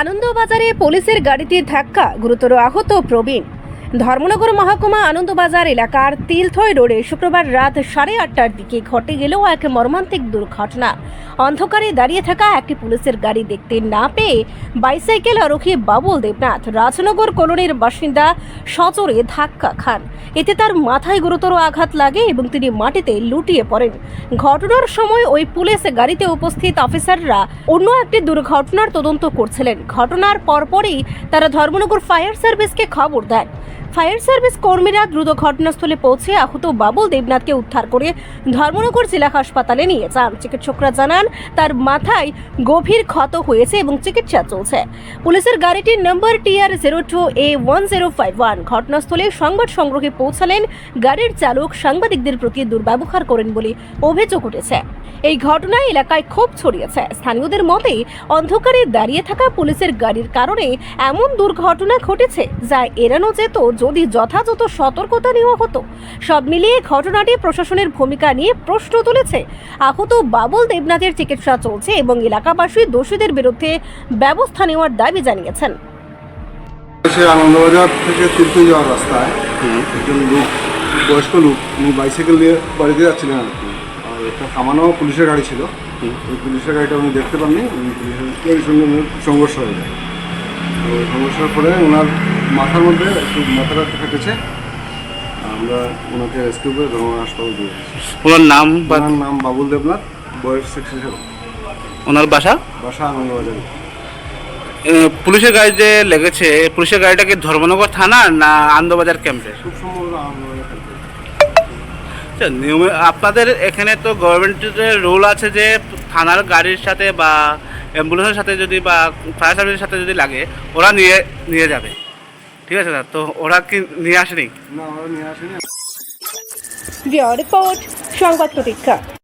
আনন্দবাজারে পুলিশের গাড়িতে ধাক্কা, গুরুতর আহত প্রবীণ। ধর্মনগর মহকুমা আনন্দবাজার এলাকার তিলথই রোডে শুক্রবার রাত 8:30টার দিকে ঘটে গেল এক মর্মান্তিক দুর্ঘটনা। অন্ধকারে দাঁড়িয়ে থাকা একটি পুলিশের গাড়ি দেখতে না পেয়ে বাইসাইকেল আরোহী বাবুল দেবনাথ রাজনগর কলোনির বাসিন্দা সজোরে ধাক্কা খান। এতে তার মাথায় গুরুতর আঘাত লাগে এবং তিনি মাটিতে লুটিয়ে পড়েন। ঘটনার সময় ওই পুলিশ গাড়িতে উপস্থিত অফিসাররা অন্য একটি দুর্ঘটনার তদন্ত করছিলেন। ঘটনার পরপরই তারা ধর্মনগর ফায়ার সার্ভিসকে খবর দেন। ফায়ার সার্ভিস কর্মীরা দ্রুত ঘটনাস্থলে পৌঁছে আহত বাবুল দেবনাথকে উদ্ধার করে ধর্মনগর জেলা হাসপাতালে নিয়ে যান। চিকিৎসকরা জানান তার মাথায় গভীর ক্ষত হয়েছে এবং চিকিৎসা চলছে। পুলিশের গাড়িটির নম্বর TR02A1051। ঘটনাস্থলে সংবাদ সংগ্রহে পৌঁছালেন গাড়ির চালক সাংবাদিকদের প্রতি দুর্ব্যবহার করেন বলে অভিযোগ উঠেছে। এই ঘটনায় এলাকায় ক্ষোভ ছড়িয়েছে। স্থানীয়দের মতে অন্ধকারে দাঁড়িয়ে থাকা পুলিশের গাড়ির কারণে এমন দুর্ঘটনা ঘটেছে যা এড়ানো যেত যদি যথাযথ সতর্কতা নেওয়া হতো। সব মিলিয়ে ঘটনাটি প্রশাসনের ভূমিকা নিয়ে প্রশ্ন তুলেছে। আহত বাবুল দেবনাথের চিকিৎসা চলছে এবং এলাকাবাসী দোষীদের বিরুদ্ধে ব্যবস্থা নেওয়ার দাবি জানিয়েছেন। আনন্দবাজার থেকে তিলথই যাওয়ার রাস্তায় একজন লোক, বয়স্ক লোক, উনি বাইসাইকেল নিয়ে বাড়িতে যাচ্ছিলেন আর কি। আর একটা থামানো পুলিশের গাড়ি ছিল। ওই পুলিশের গাড়িটা উনি দেখতে পাননি, উনি পুলিশের গাড়ির সঙ্গে সংঘর্ষ হয়ে যায়। তো সংঘর্ষের পরে ওনার মাথার মধ্যে একটু মাথাটা ফেটেছে। আমরা ওনাকে রেস্কিউ করে ধর্মনগর হাসপাতাল দিয়ে এসেছি। ওনার নাম বাবুল দেবনাথ, বয়স 67। ওনার বাসা আনন্দবাজারে। পুলিশের গাড়ি যে লেগেছে, পুলিশের গাড়িটা কি ধর্মনগর থানা না আনন্দবাজার ক্যাম্পে? খুব সম্ভবত আনন্দবাজার ক্যাম্পে। আচ্ছা, নিয়মে আপনাদের এখানে তো গভর্নমেন্টের রুল আছে যে থানার গাড়ির সাথে বা অ্যাম্বুলেন্সের সাথে যদি বা ফায়ার সার্ভিসের সাথে যদি লাগে ওরা নিয়ে যাবে, ঠিক আছে না? তো ওরা কি নিয়ে আসেনি? না, ওরা নিয়ে আসেনি। রিপোর্ট সংবাদ প্রতীক্ষা।